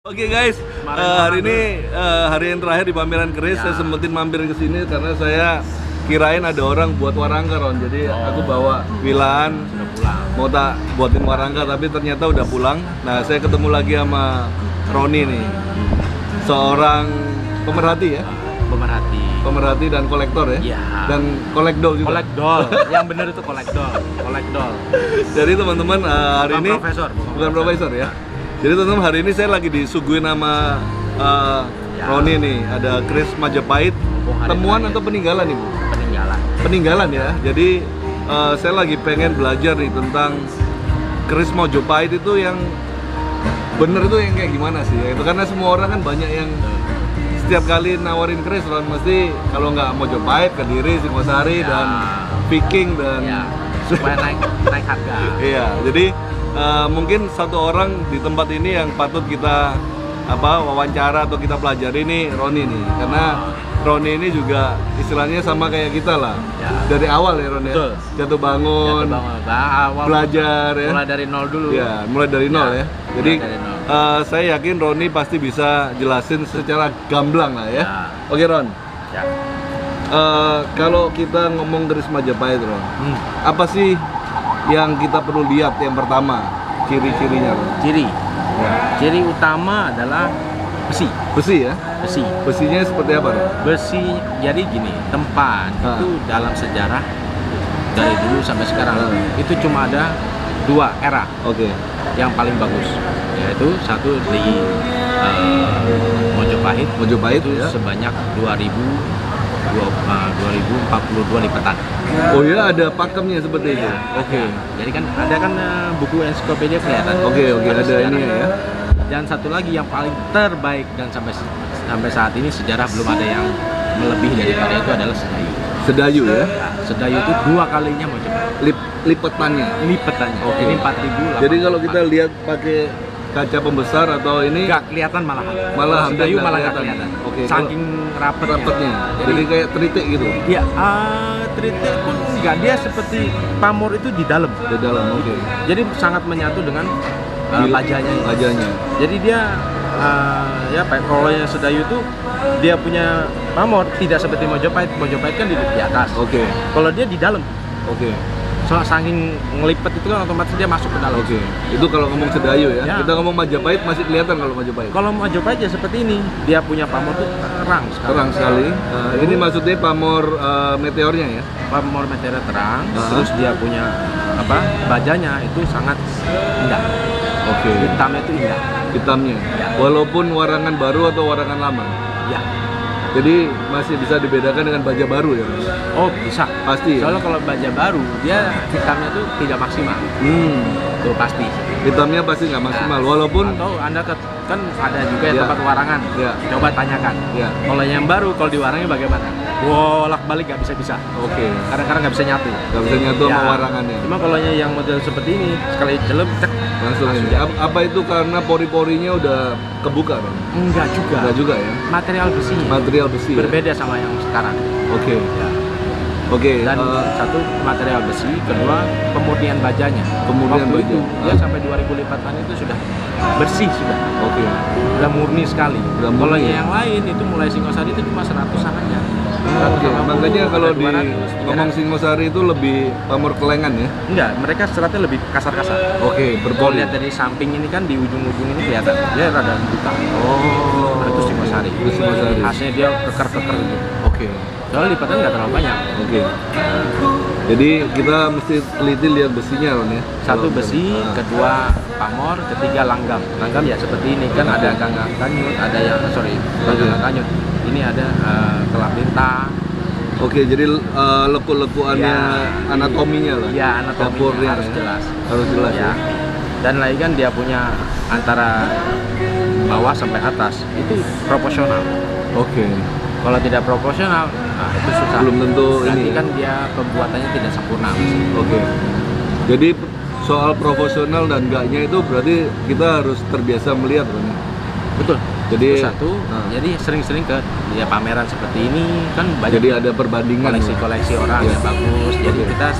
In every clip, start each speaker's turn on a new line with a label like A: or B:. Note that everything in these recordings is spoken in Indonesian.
A: Oke guys, hari ini hari yang terakhir di pameran keris. Saya sempetin mampir ke sini karena saya kirain ada orang buat warangka, Ron. Jadi aku bawa Wilan mau tak buatin warangka, tapi ternyata udah pulang. Nah, saya ketemu lagi sama Roni nih, seorang pemerhati ya, pemerhati dan kolektor ya, dan kolekdol juga.
B: Kolekdol, yang benar itu kolekdol.
A: Jadi teman-teman hari ini bukan profesor ya. Jadi teman-teman, hari ini saya lagi disuguhin sama Roni nih, ada keris Majapahit. Temuan atau peninggalan nih Bu? Peninggalan ya. Jadi saya lagi pengen belajar nih tentang keris Majapahit itu yang bener itu yang kayak gimana sih? Itu karena semua orang kan banyak yang setiap kali nawarin keris, Ron, mesti kalau nggak Majapahit, Kediri, Singosari dan Viking dan
B: supaya naik harga.
A: Iya, jadi mungkin satu orang di tempat ini yang patut kita wawancara atau kita pelajari ini Roni nih, karena Roni ini juga istilahnya sama kayak kita lah, dari awal ya Roni ya, jatuh bangun, belajar ya,
B: mulai dari nol dulu.
A: Ya, mulai dari nol ya. Jadi saya yakin Roni pasti bisa jelasin secara gamblang lah ya. Oke Ron. Kalau kita ngomong keris Majapahit, Ron, apa sih yang kita perlu lihat yang pertama, ciri-cirinya?
B: Ciri utama adalah besi.
A: Besi ya?
B: Besi.
A: Besinya seperti apa, Ron?
B: Besi, jadi gini, tempat itu dalam sejarah dari dulu sampai sekarang itu cuma ada dua era. Yang paling bagus, yaitu satu di Majapahit itu sebanyak 2042 lipatan.
A: Oh ya, ada pakemnya seperti itu.
B: Jadi kan ada buku ensiklopedia kelihatan.
A: Ada ini ya.
B: Dan satu lagi yang paling terbaik dan sampai saat ini sejarah belum ada yang melebihi daripada itu adalah Sedayu.
A: Sedayu ya.
B: Sedayu itu dua kalinya Majapahit.
A: Lipetannya.
B: Ini 4.000.
A: Jadi kalau kita lihat pakai kaca pembesar atau ini
B: nggak kelihatan
A: malah
B: Sedayu malah nggak kelihatan. Saking rapetnya.
A: Jadi kayak tritik gitu.
B: Iya, tritik pun nggak, dia seperti pamor itu di dalam. Jadi sangat menyatu dengan bajanya. Jadi dia kalau yang Sedayu itu dia punya pamor tidak seperti Majapahit. Majapahit kan di atas. Kalau dia di dalam. Soal saking ngelipet itu kan otomatis dia masuk ke dalam.
A: Itu kalau ngomong Sedayu ya. Kita ngomong Majapahit masih kelihatan kalau Majapahit.
B: Kalau Majapahit ya seperti ini. Dia punya pamor tuh terang sekali.
A: Ini maksudnya pamor meteornya ya.
B: Pamor meteor terang. Terus dia punya bajanya itu sangat indah. Hitamnya itu indah.
A: Hitamnya. Walaupun warangan baru atau warangan lama. Jadi masih bisa dibedakan dengan baja baru ya?
B: Oh bisa,
A: pasti.
B: Soalnya kalau baja baru dia hitamnya tuh tidak maksimal. Tuh pasti.
A: Hitamnya pasti nggak maksimal, walaupun.
B: Atau Anda kan ada juga yang tempat warangan. Coba tanyakan. Kalau yang baru, kalau diwarangnya bagaimana? Bolak balik nggak bisa. Kadang-kadang nggak bisa nyatu.
A: Sama warangannya.
B: Cuma kalau yang model seperti ini sekali celep cek
A: langsung ini. Apa itu karena pori-porinya udah kebuka, Bang?
B: Enggak juga
A: ya.
B: Material besi. Berbeda sama yang sekarang. Dan satu material besi, kedua pemurnian bajanya. Itu dia sampai 2000 lipatan itu sudah bersih sudah. Udah murni sekali. Kalau yang lain itu mulai Singosari itu cuma 100-an aja.
A: Makanya kalau di ngomong Singosari itu lebih pamor kelengan ya?
B: Enggak, mereka seratnya lebih kasar-kasar.
A: Berpori.
B: Lihat dari samping ini kan di ujung-ujung ini kelihatan dia rada buka. Itu Singosari. Hasilnya dia keker-keker gitu. Soalnya lipatan nggak terlalu banyak.
A: Jadi kita mesti teliti lihat besinya, Ron ya.
B: Satu besi, kedua pamor, ketiga langgam. Langgam ya seperti ini kan ada ganggang kanyut, ada yang ganggang kanyut. Ini ada kelap lintang.
A: Jadi lekuk-lekuannya anatominya lah.
B: Anatominya harus jelas. Dan lagi kan dia punya antara bawah sampai atas itu proporsional. Kalau tidak proporsional, itu susah.
A: Belum tentu.
B: Berarti
A: ini
B: kan dia pembuatannya tidak sempurna.
A: Jadi soal proporsional dan enggaknya itu berarti kita harus terbiasa melihat, kan?
B: Betul.
A: Jadi
B: jadi sering-sering ke pameran seperti ini kan banyak.
A: Jadi ada perbandingan.
B: Koleksi-koleksi orang yang bagus. Jadi kita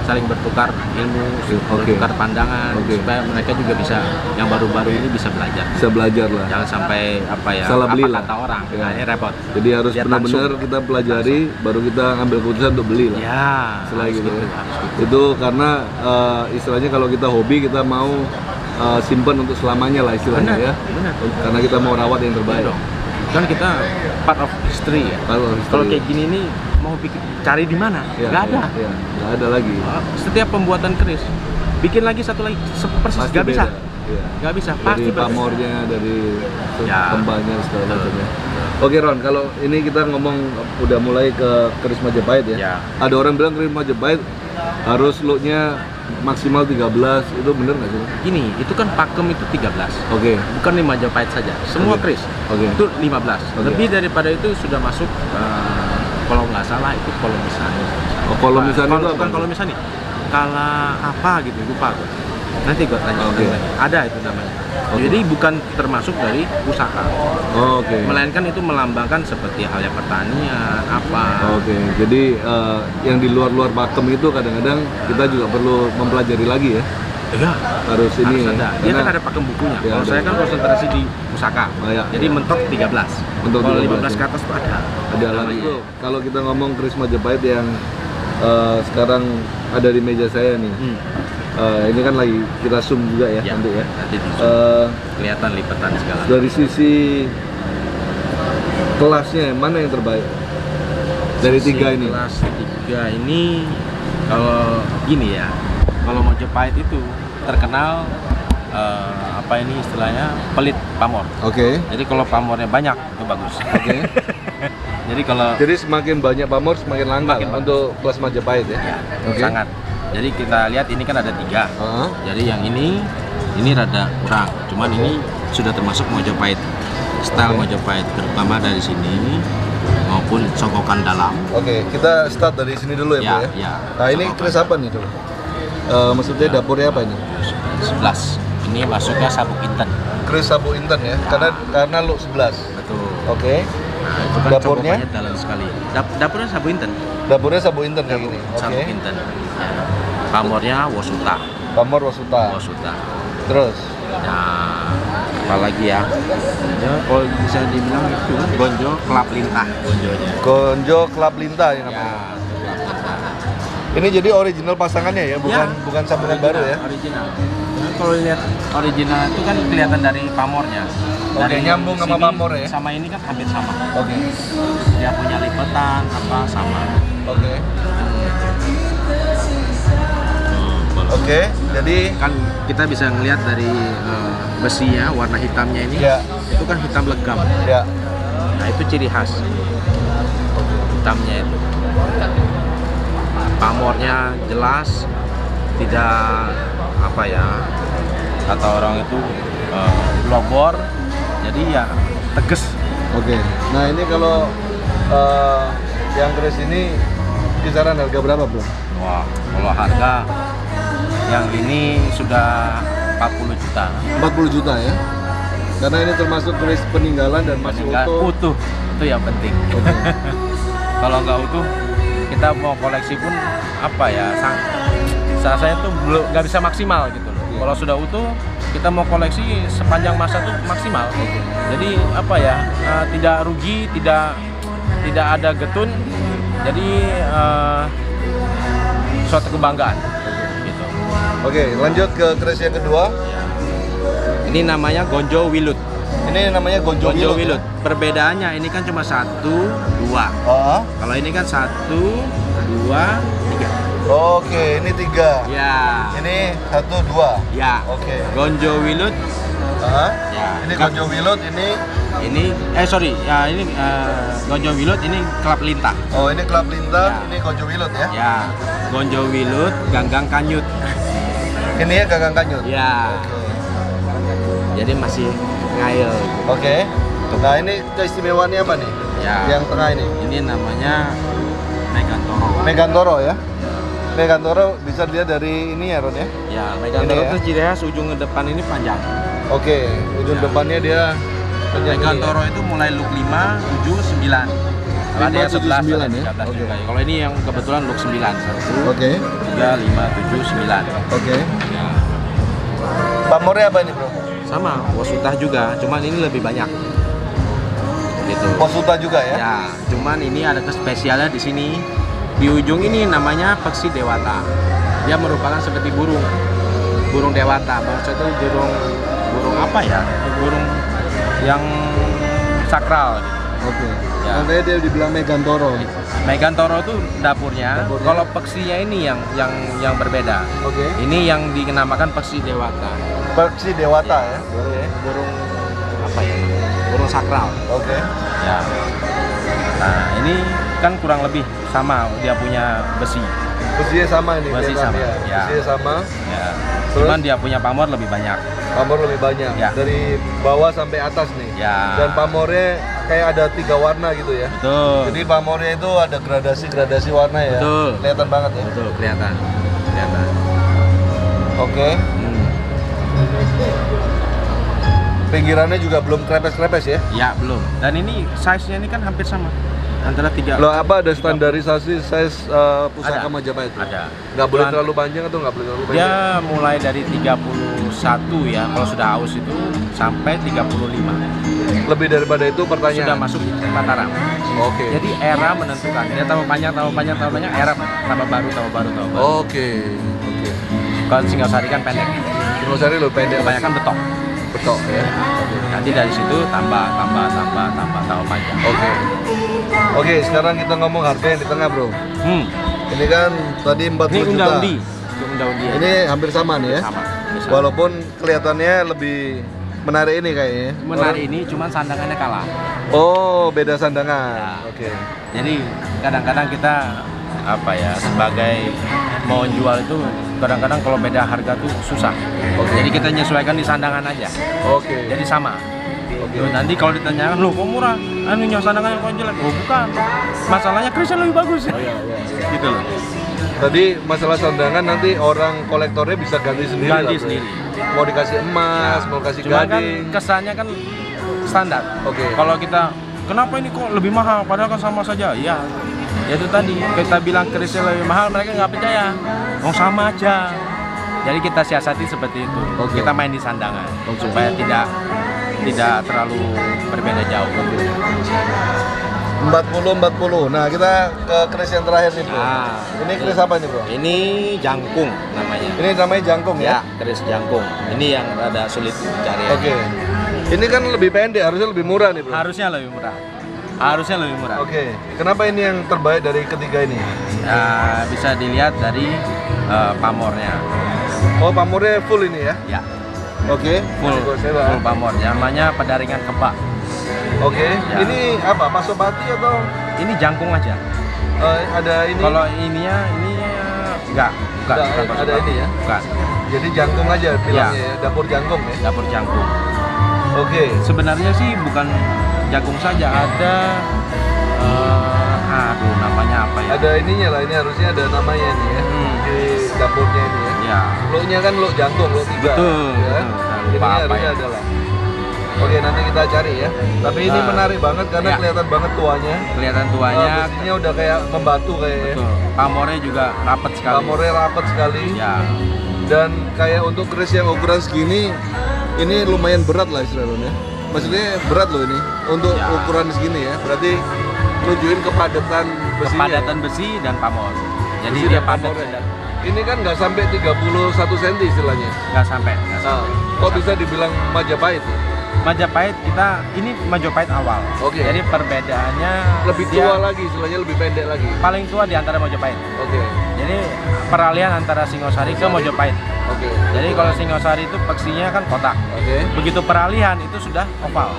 B: saling bertukar ilmu, bertukar pandangan, supaya mereka juga bisa yang baru-baru ini bisa belajar.
A: Bisa belajar lah.
B: Jangan sampai apa ya,
A: salah beli lah.
B: kata orang, ya. Ini repot.
A: Jadi harus benar-benar kita pelajari, baru kita ambil keputusan untuk beli lah.
B: Ya.
A: Selain gitu.
B: Gitu.
A: Itu karena istilahnya kalau kita hobi, kita mau simpan untuk selamanya lah istilahnya.
B: Benar,
A: ya.
B: benar.
A: Karena kita mau rawat yang terbaik.
B: Dong. Kan kita part of history ya. Kalau kayak gini nih mau cari di mana?
A: Ya,
B: nggak ada.
A: Ya, nggak ada lagi.
B: Setiap pembuatan keris bikin lagi satu lagi persis, nggak bisa.
A: Ya.
B: Nggak bisa.
A: Dari
B: Pasti
A: pamornya, dari kembangnya segala macamnya. Oke Ron, kalau ini kita ngomong udah mulai ke keris Majapahit ya. Ada orang bilang keris Majapahit harus looknya maksimal 13, itu bener nggak sih?
B: Gini, itu kan pakem itu 13. Bukan di Majapahit saja, semua keris itu 15. Lebih daripada itu sudah masuk, kalau nggak salah itu kolomisani.
A: Kolomisani itu
B: bukan kolomisani, kala apa gitu, lupa gue. Nanti gue tanya. Ada itu namanya. Jadi bukan termasuk dari pusaka. Melainkan itu melambangkan seperti halnya pertanian, apa.
A: Jadi yang di luar-luar pakem itu kadang-kadang kita juga perlu mempelajari lagi ya.
B: Iya.
A: Harus ini.
B: Ada. Dia kan ada pakem bukunya. Kalau saya kan konsentrasi di pusaka. Jadi mentok 13. Kalau 15 ke atas itu ada.
A: Ada lagi. Kalau kita ngomong keris Majapahit yang sekarang ada di meja saya nih. Ini kan lagi kita zoom juga ya, nanti ya.
B: Nanti kelihatan lipatan segala.
A: Dari sisi kelasnya mana yang terbaik? Dari tiga ini.
B: Kelas 3 ini kalau gini ya, kalau Majapahit itu terkenal apa ini istilahnya pelit pamor. Jadi kalau pamornya banyak itu bagus. Jadi
A: semakin banyak pamor semakin langka untuk kelas Majapahit ya.
B: Sangat. Jadi kita lihat ini kan ada 3. Jadi yang ini rada kurang. Cuman ini sudah termasuk Majapahit. Style Majapahit terutama dari sini maupun sokokan dalam.
A: Kita start dari sini dulu ya, Bu ya. Nah, ini keris apa nih dulu? Maksudnya dapurnya apa ini?
B: 11. Ini masuknya sabuk inten.
A: Keris sabuk inten ya. Karena look 11.
B: Betul.
A: Nah,
B: itu kan
A: dapurnya
B: dalam sekali. Dapurnya sabuk inten.
A: Dapurnya sabuk inten kayak gini.
B: Sabuk inten. Pamornya Wasuta.
A: Pamor Wasuta. Terus?
B: Nah, apalagi ya? Kalau bisa dibilang itu Gonjo Kelap Lintah.
A: Gonjo Kelap Lintah ya namanya. Ini jadi original pasangannya ya, bukan sambungan baru ya?
B: Original. Kalau lihat original itu kan kelihatan dari pamornya. Dari
A: nyambung sama pamor ya?
B: Sama ini kan hampir sama. Dia punya lipatan apa sama.
A: Jadi
B: kan kita bisa ngelihat dari besinya, warna hitamnya ini, itu kan hitam legam. Nah itu ciri khas hitamnya itu. Pamornya jelas, tidak apa ya, kata orang itu lobor, jadi ya tegas.
A: Nah ini kalau yang keris ini kisaran harga berapa bro?
B: Wah, kalau harga yang ini sudah 40 juta.
A: 40 juta ya? Karena ini termasuk keris peninggalan dan masih
B: utuh. Itu yang penting. Kalau nggak utuh, kita mau koleksi pun apa ya, saya tuh belum nggak bisa maksimal gitu loh. Kalau sudah utuh, kita mau koleksi sepanjang masa tuh maksimal. Jadi apa ya, tidak rugi, tidak ada getun. Jadi suatu kebanggaan.
A: Lanjut ke keris yang kedua.
B: Ini namanya Gonjo Wilut.
A: Ini namanya Gonjo Wilut.
B: Perbedaannya ini kan cuma 1, 2. Kalau ini kan 1, 2, 3.
A: Ini 3.
B: Ya.
A: Ini 1, 2.
B: Ya. Gonjo Wilut.
A: Ini Gonjo Wilut,
B: ini Gonjo Wilut, ini Kelap Lintah.
A: Ini Kelap Lintah, ini Gonjo Wilut ya?
B: Ya. Gonjo Wilut, Ganggang Kanyut.
A: Ini ya Ganggang Kanyut?
B: Ya. Jadi masih ngail.
A: Nah ini keistimewaannya apa nih? Yang tengah ini?
B: Ini namanya Megantoro.
A: Megantoro ya? Megantoro bisa dilihat dari ini ya Ron ya?
B: Ya, Megantoro itu ciri khas ujung depan ini panjang.
A: Ujung depannya dia panjang.
B: Megantoro itu mulai look 5, 7, 9. Ada yang 11,
A: 579 ya.
B: 13
A: Oke.
B: juga. Kalau ini yang kebetulan look 9. 1,
A: Oke.
B: 3, 5, 7, 9.
A: Oke.
B: Ya.
A: Pamornya apa ini, Bro?
B: Sama, Wasuta juga, cuman ini lebih banyak. Gitu.
A: Wasuta juga ya?
B: Ya, cuman ini ada spesialnya di sini. Di ujung ini namanya Peksi Dewata. Dia merupakan seperti burung dewata. Maksudnya itu burung apa ya? Burung yang sakral.
A: Oke.
B: Ya.
A: Makanya dia dibilang Megantoro.
B: Megantoro itu dapurnya. Kalau peksinya ini yang berbeda.
A: Oke.
B: Ini yang dinamakan Peksi Dewata.
A: Peksi Dewata ya.
B: Burung apa ya? Burung sakral.
A: Oke.
B: Ya. Nah, ini kan kurang lebih sama, dia punya besi.
A: Besinya sama ini.
B: Besi sama.
A: Ya.
B: Ya.
A: Besinya sama.
B: Ya.
A: Terus?
B: Cuman dia punya pamor lebih banyak.
A: Pamor lebih banyak.
B: Ya.
A: Dari bawah sampai atas nih.
B: Ya.
A: Dan pamornya kayak ada 3 warna gitu ya.
B: Betul.
A: Jadi pamornya itu ada gradasi warna ya.
B: Betul.
A: Kelihatan banget ya.
B: Betul, kelihatan.
A: Oke. Pinggirannya juga belum krepes-krepes ya?
B: Ya, belum. Dan ini size-nya ini kan hampir sama. Antara 3.
A: Loh, apa ada standarisasi size pusaka
B: Ada.
A: Majapahit?
B: Ada.
A: Nggak boleh
B: Cuman
A: terlalu panjang atau nggak boleh terlalu panjang?
B: Dia mulai dari 31 ya, kalau sudah aus itu sampai 35.
A: Lebih daripada itu pertanyaan.
B: Sudah masuk Mataram.
A: Oke.
B: Jadi era menentukan. Dia tambah panjang, era tambah baru.
A: Oke.
B: Kalau Singasari kan pendek.
A: Singosari lebih pendek.
B: Kebanyakan betok.
A: Betok ya.
B: Nanti dari situ tambah panjang.
A: Oke, sekarang kita ngomong harga yang di tengah, Bro. Ini kan tadi 40
B: Ini
A: juta.
B: unda-undi.
A: Ini hampir sama nih ya.
B: Sama.
A: Walaupun kelihatannya lebih menarik ini kayaknya.
B: Menarik ini cuman sandangannya kalah.
A: Oh, beda sandangan.
B: Ya.
A: Oke.
B: Jadi kadang-kadang kita sebagai mau jual itu kadang-kadang kalau beda harga tuh susah. Jadi kita menyesuaikan di sandangan aja.
A: Oke.
B: Jadi sama. Loh, nanti kalau ditanyakan, loh kok murah? Anunya sandangannya kok jelek? Oh bukan. Masalahnya Christian lebih bagus.
A: Iya.
B: Gitu loh.
A: Tadi masalah sandangan nanti orang kolektornya bisa ganti sendiri.
B: Ganti
A: lah, Bro.
B: sendiri.
A: Mau dikasih emas, mau kasih
B: Cuma kan
A: gading.
B: kesannya kan standar.
A: Oke.
B: Kalau kita, kenapa ini kok lebih mahal? Padahal kan sama saja. Ya itu tadi kita bilang Christian lebih mahal, mereka nggak percaya. Oh sama aja. Jadi kita siasati seperti itu.
A: Oke.
B: Kita main di sandangan supaya tidak terlalu berbeda jauh.
A: 40. Nah, kita ke keris yang terakhir nih, Bro.
B: Nah,
A: Ini keris apa nih, Bro?
B: ini jangkung namanya.
A: Ini namanya jangkung ya?
B: Ya, keris jangkung. Ini yang rada sulit dicari.
A: Oke. Ini kan lebih pendek, harusnya lebih murah nih, Bro.
B: Harusnya lebih murah.
A: Oke. Kenapa ini yang terbaik dari ketiga ini?
B: Bisa dilihat dari pamornya.
A: Oh, pamornya full ini ya?
B: Ya,
A: Oke.
B: full
A: Sewa.
B: pamor. Namanya pedaringan kebak.
A: Oke.
B: Ya.
A: Ini apa? Pasopati atau
B: Ini jangkung aja.
A: ada ini?
B: Kalau ini bukan
A: Ada
B: pasopati.
A: ini ya?
B: Bukan,
A: Jadi jangkung aja bilangnya ya, dapur jangkung ya?
B: dapur jangkung.
A: Oke.
B: Sebenarnya sih bukan jangkung saja, ada namanya apa ya?
A: Ada ininya lah, ini harusnya ada namanya nih ya, di dapurnya ini ya.
B: Ya.
A: Lo-nya kan lo jangkung, lo 3
B: Betul,
A: ya?
B: betul.
A: Ini
B: Apa
A: harusnya
B: ya?
A: ada lah. Oke, nanti kita cari ya. Tapi ini menarik banget karena
B: Ya.
A: kelihatan banget tuanya.
B: Kelihatan tuanya.
A: Besinya udah kayak membatu kayaknya.
B: Betul. Pamornya juga rapet sekali.
A: Pamornya rapet sekali.
B: Ya.
A: Dan kayak untuk keris yang ukuran segini, ini lumayan berat lah istilahnya. Maksudnya berat loh ini untuk
B: Ya.
A: ukuran segini ya. Berarti nunjukin kepadatan besinya.
B: Kepadatan besi dan pamor. Jadi
A: Besi
B: dia
A: dan
B: padat
A: pamornya.
B: dan
A: Ini kan nggak sampai 31 cm istilahnya.
B: nggak sampai.
A: Nah, kok bisa dibilang Majapahit?
B: Majapahit ini Majapahit awal.
A: Oke.
B: Jadi perbedaannya
A: Lebih
B: dia
A: tua lagi, istilahnya lebih pendek lagi.
B: paling tua di antara Majapahit.
A: Oke.
B: Jadi peralihan antara Singosari ke Majapahit.
A: Oke.
B: Jadi kalau Singosari itu peksinya kan kotak.
A: Oke.
B: Begitu peralihan itu sudah oval.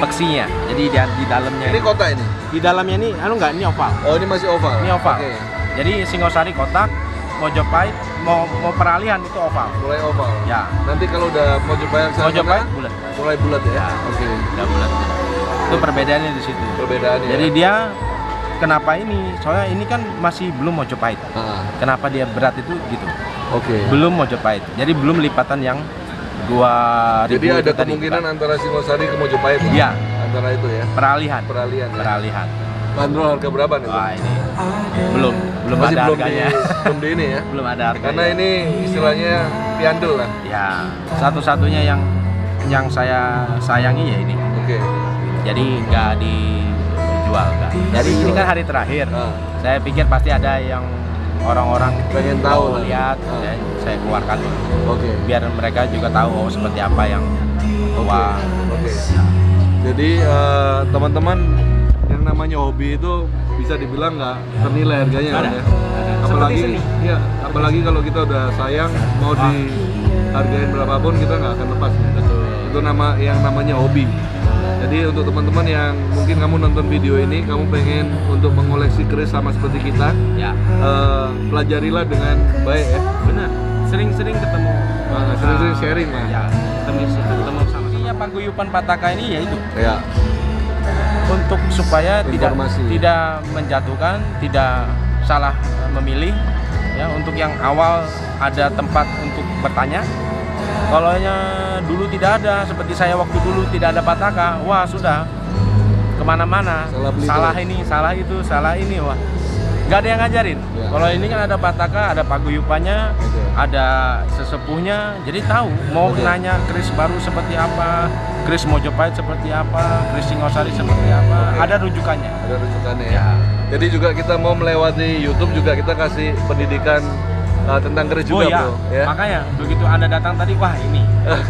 B: Peksinya. Jadi di dalamnya.
A: Ini kota ini.
B: Di dalamnya ini ini oval.
A: Oh, ini masih oval.
B: Ini oval.
A: Oke.
B: Jadi Singosari kotak, Majapahit mau peralihan itu oval.
A: Mulai oval.
B: Ya.
A: Nanti kalau udah Majapahit sana,
B: Majapahit bulat.
A: mulai bulat ya.
B: Ya.
A: Oke.
B: Udah bulat. Itu perbedaannya di situ.
A: Perbedaannya.
B: Jadi dia kenapa ini? Soalnya ini kan masih belum Majapahit. Kenapa dia berat itu gitu?
A: Oke.
B: Belum Majapahit. Jadi belum lipatan yang 2000
A: Jadi ada
B: itu tadi,
A: kemungkinan
B: Pak.
A: antara Singosari ke Majapahit lah.
B: Iya.
A: Antara itu ya.
B: Peralihan.
A: Peralihan. Ya?
B: Peralihan.
A: bandrol harga berapa nih?
B: Wah, ini belum
A: Masih
B: ada
A: belum
B: harganya.
A: belum di ini ya?
B: Belum ada harganya.
A: Karena ini istilahnya piandel lah.
B: Ya, satu-satunya yang saya sayangi ya ini.
A: Oke.
B: Jadi nggak dijual kan. Jadi ini kan hari terakhir. Saya pikir pasti ada yang orang-orang
A: pengen tahu lah.
B: Lihat, dan saya keluarkan.
A: Oke.
B: Biar mereka juga tahu seperti apa yang wah.
A: Oke. Jadi teman-teman yang namanya hobi itu bisa dibilang nggak ternilai harganya kan ya. Apalagi kalau kita udah sayang mau dihargain berapapun kita nggak akan lepas.
B: Betul.
A: Itu yang namanya hobi. Jadi untuk teman-teman yang mungkin kamu nonton video ini, kamu pengen untuk mengoleksi keris sama seperti kita,
B: ya.
A: Pelajarilah dengan baik ya.
B: Benar. Sering-sering ketemu.
A: Sering-sering sharing lah.
B: Ya. Ketemu sama. Iya, paguyuban Pataka ini ya itu.
A: Ya.
B: Untuk supaya tidak menjatuhkan, tidak salah memilih. Ya, untuk yang awal ada tempat untuk bertanya. Kalau dulu tidak ada, seperti saya waktu dulu tidak ada Pataka, wah sudah kemana-mana, salah ini, salah itu, salah ini, wah nggak ada yang ngajarin. Ya. Kalau ini kan ada Pataka, ada paguyupannya, ada sesepuhnya, jadi tahu mau nanya keris baru seperti apa, keris Mojopahit seperti apa, keris Singosari seperti apa, ada rujukannya.
A: Ada rujukannya ya. Jadi juga kita mau melewati YouTube juga kita kasih pendidikan tentang keris juga, bro. Ya?
B: Makanya begitu Anda datang tadi, wah ini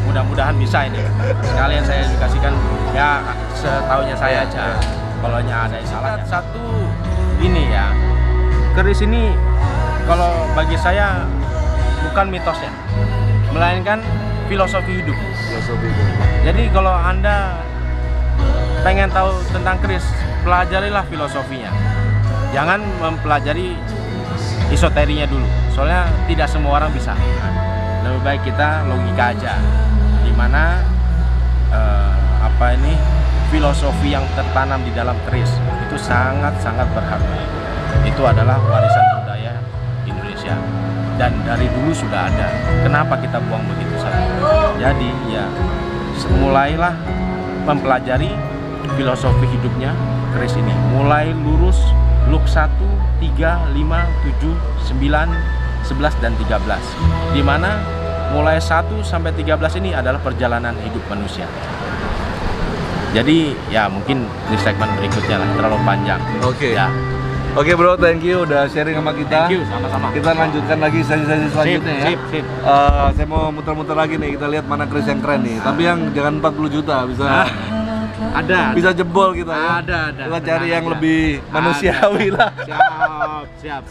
B: mudah-mudahan bisa ini. Sekalian saya edukasikan, ya setahunya saya aja. Kalau ada yang salah, satu ini ya, keris ini kalau bagi saya bukan mitosnya, melainkan filosofi hidup. Jadi kalau Anda pengen tahu tentang keris, pelajarilah filosofinya. Jangan mempelajari esoterinya dulu, soalnya tidak semua orang bisa. Lebih baik kita logika aja, dimana filosofi yang tertanam di dalam keris itu sangat-sangat berharga. Itu adalah warisan budaya Indonesia dan dari dulu sudah ada. Kenapa kita buang begitu saja? Jadi ya mulailah mempelajari filosofi hidupnya keris ini. Mulai lurus Luk 1, 3, 5, 7, 9, 11, dan 13. Di mana mulai 1 sampai 13 ini adalah perjalanan hidup manusia. Jadi ya mungkin di segmen berikutnya lah, terlalu panjang.
A: Oke.
B: Ya.
A: Oke bro, thank you udah sharing sama kita.
B: Thank you, sama-sama.
A: Kita lanjutkan lagi sesi-sesi selanjutnya ya.
B: Sip.
A: Saya mau muter-muter lagi nih, kita lihat mana keris yang keren nih. Tapi yang jangan 40 juta bisa.
B: Ada.
A: Bisa jebol kita ya.
B: Ada.
A: Kita cari yang lebih manusiawi lah.
B: Siap.